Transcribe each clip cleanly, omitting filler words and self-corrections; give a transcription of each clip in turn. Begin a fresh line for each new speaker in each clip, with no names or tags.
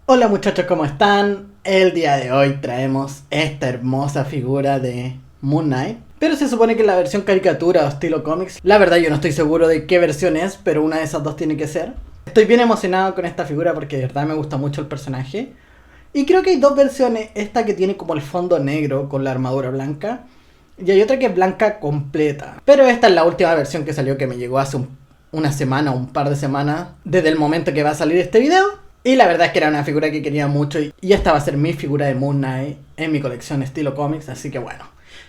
Hola muchachos, ¿cómo están? El día de hoy traemos esta hermosa figura de Moon Knight. Pero se supone que la versión caricatura o estilo cómics. La verdad yo no estoy seguro de qué versión es, pero una de esas dos tiene que ser. Estoy bien emocionado con esta figura porque de verdad me gusta mucho el personaje. Y creo que hay dos versiones, esta que tiene como el fondo negro con la armadura blanca. Y hay otra que es blanca completa. Pero esta es la última versión que salió, que me llegó hace una semana o un par de semanas desde el momento que va a salir este video. Y la verdad es que era una figura que quería mucho y esta va a ser mi figura de Moon Knight en mi colección estilo cómics, así que bueno,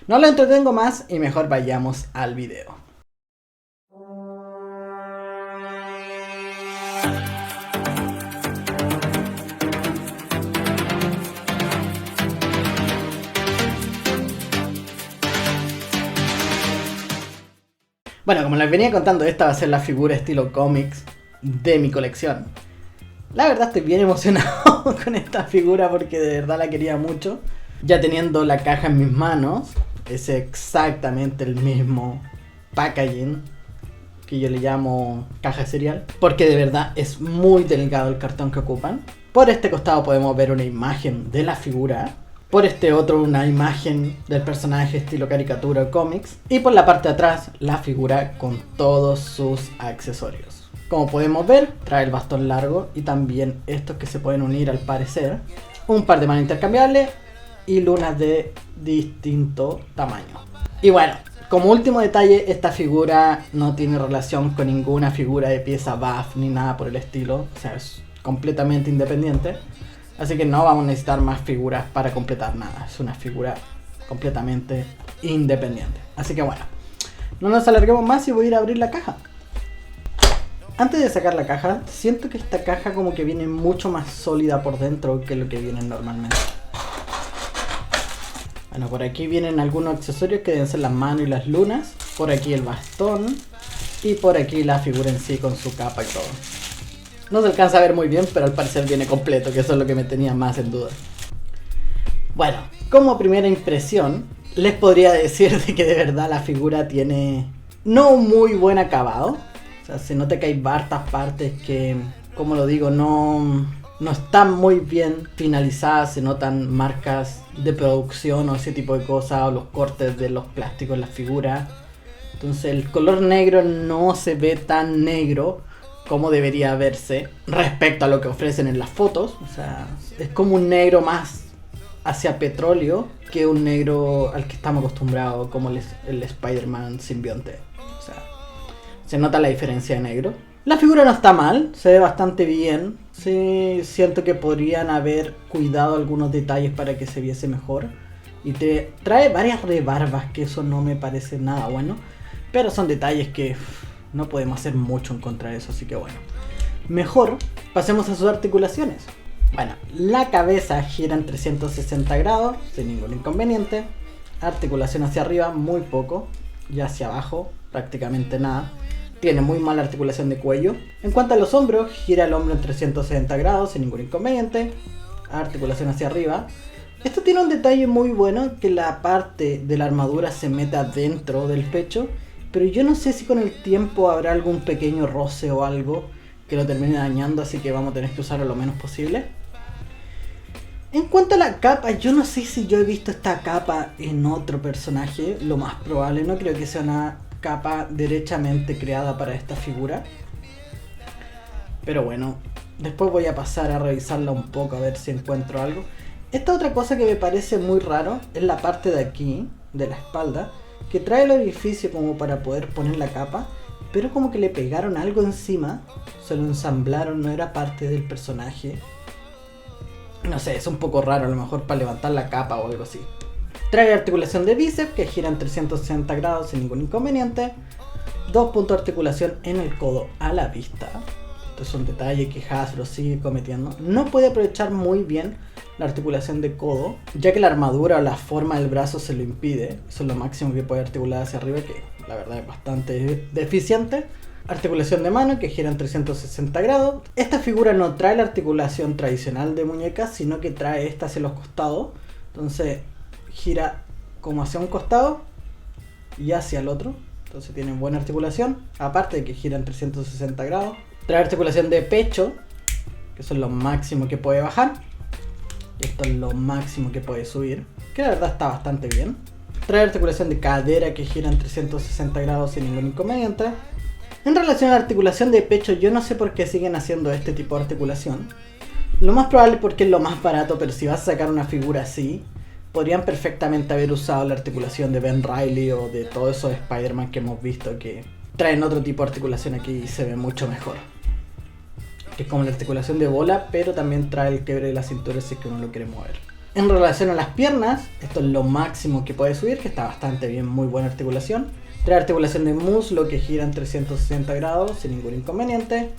no lo entretengo más y mejor vayamos al video. Bueno, como les venía contando, esta va a ser la figura estilo cómics de mi colección. La verdad estoy bien emocionado con esta figura porque de verdad la quería mucho. Ya teniendo la caja en mis manos, es exactamente el mismo packaging que yo le llamo caja de cereal, porque de verdad es muy delgado el cartón que ocupan. Por este costado podemos ver una imagen de la figura, por este otro una imagen del personaje estilo caricatura o cómics, y por la parte de atrás la figura con todos sus accesorios. Como podemos ver, trae el bastón largo y también estos que se pueden unir al parecer, un par de manos intercambiables y lunas de distinto tamaño. Y bueno, como último detalle, esta figura no tiene relación con ninguna figura de pieza buff ni nada por el estilo, o sea, es completamente independiente. Así que no vamos a necesitar más figuras para completar nada, es una figura completamente independiente. Así que bueno, no nos alarguemos más y voy a ir a abrir la caja. Antes de sacar la caja, siento que esta caja como que viene mucho más sólida por dentro que lo que viene normalmente. Bueno, por aquí vienen algunos accesorios que deben ser las manos y las lunas. Por aquí el bastón. Y por aquí la figura en sí con su capa y todo. No se alcanza a ver muy bien, pero al parecer viene completo, que eso es lo que me tenía más en duda. Bueno, como primera impresión, les podría decir de que de verdad la figura tiene no un muy buen acabado. O sea, se nota que hay hartas partes que, como lo digo, no están muy bien finalizadas. Se notan marcas de producción o ese tipo de cosas, o los cortes de los plásticos en las figuras. Entonces el color negro no se ve tan negro como debería verse respecto a lo que ofrecen en las fotos. O sea, es como un negro más hacia petróleo que un negro al que estamos acostumbrados, como el Spider-Man simbionte. O sea, se nota la diferencia de negro. La figura no está mal, se ve bastante bien. Sí, siento que podrían haber cuidado algunos detalles para que se viese mejor. Y te trae varias rebarbas, que eso no me parece nada bueno. Pero son detalles que no podemos hacer mucho en contra de eso, así que bueno. Mejor pasemos a sus articulaciones. Bueno, la cabeza gira en 360 grados, sin ningún inconveniente. Articulación hacia arriba, muy poco. Y hacia abajo, prácticamente nada. Tiene muy mala articulación de cuello. En cuanto a los hombros, gira el hombro en 360 grados, sin ningún inconveniente. Articulación hacia arriba. Esto tiene un detalle muy bueno, que la parte de la armadura se meta dentro del pecho. Pero yo no sé si con el tiempo habrá algún pequeño roce o algo que lo termine dañando, así que vamos a tener que usarlo lo menos posible. En cuanto a la capa, yo no sé si yo he visto esta capa en otro personaje. Lo más probable, no creo que sea una capa derechamente creada para esta figura. Pero bueno, después voy a pasar a revisarla un poco a ver si encuentro algo. Esta otra cosa que me parece muy raro es la parte de aquí, de la espalda, que trae el orificio como para poder poner la capa, pero como que le pegaron algo encima, se lo ensamblaron, no era parte del personaje. No sé, es un poco raro, a lo mejor para levantar la capa o algo así. Trae articulación de bíceps que gira en 360 grados sin ningún inconveniente. 2 puntos de articulación en el codo a la vista. Estos son detalles que Hasbro sigue cometiendo. No puede aprovechar muy bien la articulación de codo, ya que la armadura o la forma del brazo se lo impide. Eso es lo máximo que puede articular hacia arriba, que la verdad es bastante deficiente. Articulación de mano que gira en 360 grados. Esta figura no trae la articulación tradicional de muñecas, sino que trae esta hacia los costados. Entonces gira como hacia un costado y hacia el otro. Entonces tiene buena articulación, aparte de que gira en 360 grados. Trae articulación de pecho que son lo máximo que puede bajar. Esto es lo máximo que puede subir, que la verdad está bastante bien. Trae articulación de cadera que gira en 360 grados sin ningún inconveniente. En relación a la articulación de pecho, yo no sé por qué siguen haciendo este tipo de articulación. Lo más probable es porque es lo más barato, pero si vas a sacar una figura así, podrían perfectamente haber usado la articulación de Ben Reilly o de todos esos Spider-Man que hemos visto que traen otro tipo de articulación aquí y se ve mucho mejor. Que es como la articulación de bola, pero también trae el quiebre de la cintura si es que uno lo quiere mover. En relación a las piernas, esto es lo máximo que puede subir, que está bastante bien, muy buena articulación. Trae articulación de muslo que gira en 360 grados sin ningún inconveniente.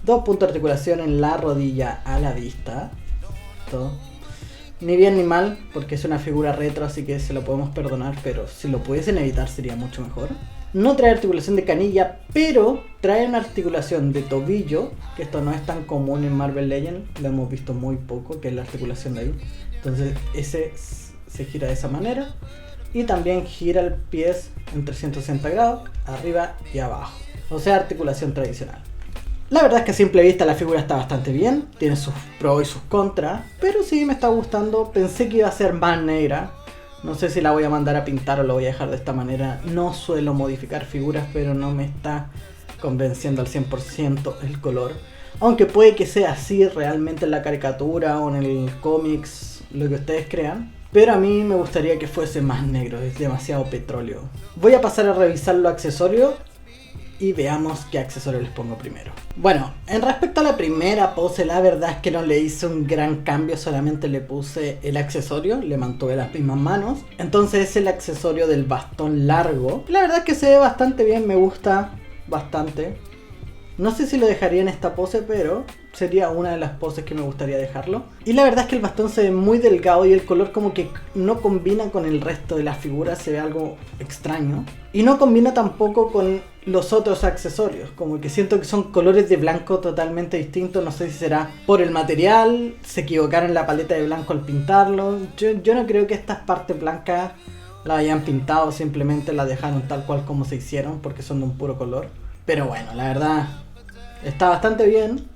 2 puntos de articulación en la rodilla a la vista. Esto, ni bien ni mal, porque es una figura retro, así que se lo podemos perdonar, pero si lo pudiesen evitar sería mucho mejor. No trae articulación de canilla, pero trae una articulación de tobillo, que esto no es tan común en Marvel Legends, lo hemos visto muy poco, que es la articulación de ahí. Entonces ese se gira de esa manera. Y también gira el pie en 360 grados, arriba y abajo. O sea, articulación tradicional. La verdad es que a simple vista la figura está bastante bien, tiene sus pros y sus contras, pero sí me está gustando. Pensé que iba a ser más negra. No sé si la voy a mandar a pintar o lo voy a dejar de esta manera. No suelo modificar figuras, pero no me está convenciendo al 100% el color. Aunque puede que sea así realmente en la caricatura o en el cómics, lo que ustedes crean. Pero a mí me gustaría que fuese más negro, es demasiado petróleo. Voy a pasar a revisar los accesorios y veamos qué accesorio les pongo primero. Bueno, en respecto a la primera pose, la verdad es que no le hice un gran cambio, solamente le puse el accesorio, le mantuve las mismas manos. Entonces es el accesorio del bastón largo. La verdad es que se ve bastante bien, me gusta bastante. No sé si lo dejaría en esta pose, pero sería una de las poses que me gustaría dejarlo. Y la verdad es que el bastón se ve muy delgado y el color como que no combina con el resto de la figura, se ve algo extraño. Y no combina tampoco con los otros accesorios, como que siento que son colores de blanco totalmente distintos. No sé si será por el material, se equivocaron en la paleta de blanco al pintarlo. Yo no creo que estas partes blancas las hayan pintado, simplemente las dejaron tal cual como se hicieron porque son de un puro color. Pero bueno, la verdad está bastante bien,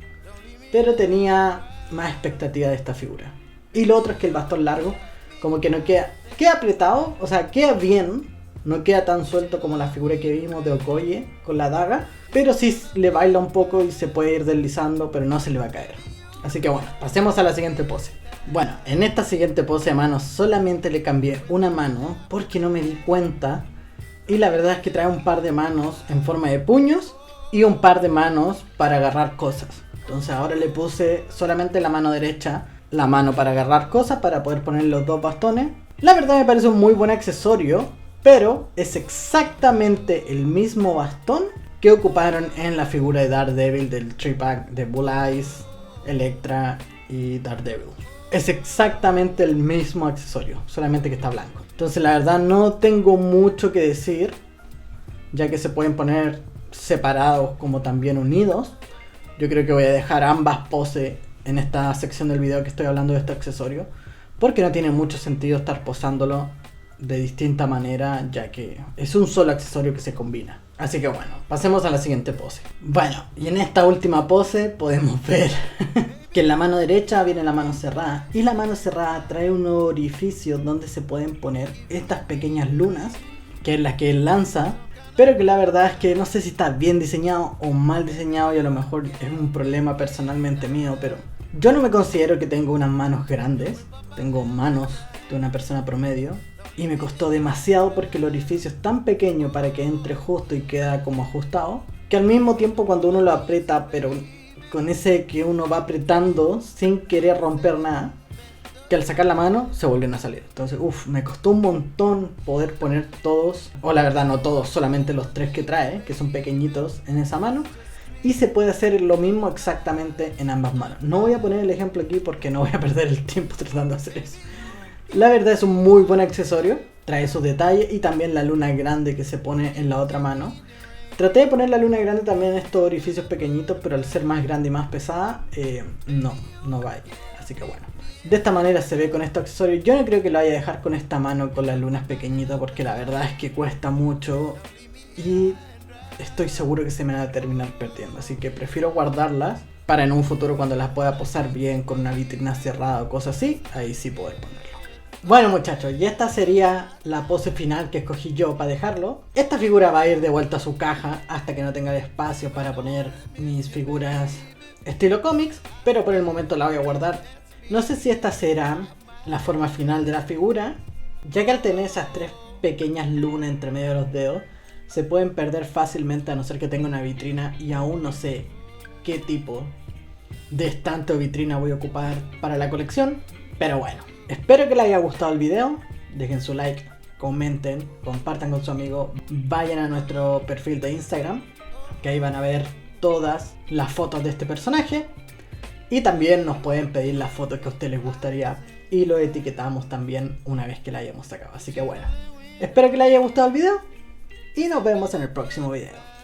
pero tenía más expectativa de esta figura. Y lo otro es que el bastón largo como que no queda apretado, o sea, queda bien, no queda tan suelto como la figura que vimos de Okoye con la daga, pero sí le baila un poco y se puede ir deslizando, pero no se le va a caer. Así que bueno, pasemos a la siguiente pose. Bueno, en esta siguiente pose de manos solamente le cambié una mano porque no me di cuenta. Y la verdad es que trae un par de manos en forma de puños y un par de manos para agarrar cosas. Entonces ahora le puse solamente la mano derecha, la mano para agarrar cosas, para poder poner los dos bastones. La verdad me parece un muy buen accesorio, pero es exactamente el mismo bastón que ocuparon en la figura de Daredevil del 3-pack de Bull Eyes, Elektra y Daredevil. Es exactamente el mismo accesorio, solamente que está blanco. Entonces la verdad no tengo mucho que decir, ya que se pueden poner separados como también unidos. Yo creo que voy a dejar ambas poses en esta sección del video que estoy hablando de este accesorio, porque no tiene mucho sentido estar posándolo de distinta manera, ya que es un solo accesorio que se combina. Así que bueno, pasemos a la siguiente pose. Bueno, y en esta última pose podemos ver que en la mano derecha viene la mano cerrada, y la mano cerrada trae un orificio donde se pueden poner estas pequeñas lunas, que es la que él lanza, pero que la verdad es que no sé si está bien diseñado o mal diseñado, y a lo mejor es un problema personalmente mío, pero yo no me considero que tengo unas manos grandes, tengo manos de una persona promedio, y me costó demasiado porque el orificio es tan pequeño para que entre justo y queda como ajustado, que al mismo tiempo cuando uno lo aprieta, pero con ese que uno va apretando sin querer romper nada, que al sacar la mano se vuelven a salir. Entonces, me costó un montón poder poner todos, o la verdad no todos, solamente los 3 que trae, que son pequeñitos en esa mano. Y se puede hacer lo mismo exactamente en ambas manos. No voy a poner el ejemplo aquí porque no voy a perder el tiempo tratando de hacer eso. La verdad es un muy buen accesorio, trae sus detalles y también la luna grande que se pone en la otra mano. Traté de poner la luna grande también en estos orificios pequeñitos, pero al ser más grande y más pesada, no va ahí. Así que bueno, de esta manera se ve con estos accesorios. Yo no creo que lo vaya a dejar con esta mano con las lunas pequeñitas, porque la verdad es que cuesta mucho y estoy seguro que se me va a terminar perdiendo. Así que prefiero guardarlas para en un futuro cuando las pueda posar bien con una vitrina cerrada o cosas así, ahí sí poder ponerlo. Bueno muchachos, y esta sería la pose final que escogí yo para dejarlo. Esta figura va a ir de vuelta a su caja hasta que no tenga espacio para poner mis figuras estilo cómics, pero por el momento la voy a guardar. No sé si esta será la forma final de la figura, ya que al tener esas tres pequeñas lunas entre medio de los dedos, se pueden perder fácilmente a no ser que tenga una vitrina y aún no sé qué tipo de estante o vitrina voy a ocupar para la colección. Pero bueno, espero que les haya gustado el video, dejen su like, comenten, compartan con su amigo, vayan a nuestro perfil de Instagram, que ahí van a ver todas las fotos de este personaje. Y también nos pueden pedir las fotos que a ustedes les gustaría y lo etiquetamos también una vez que la hayamos sacado. Así que bueno, espero que les haya gustado el video y nos vemos en el próximo video.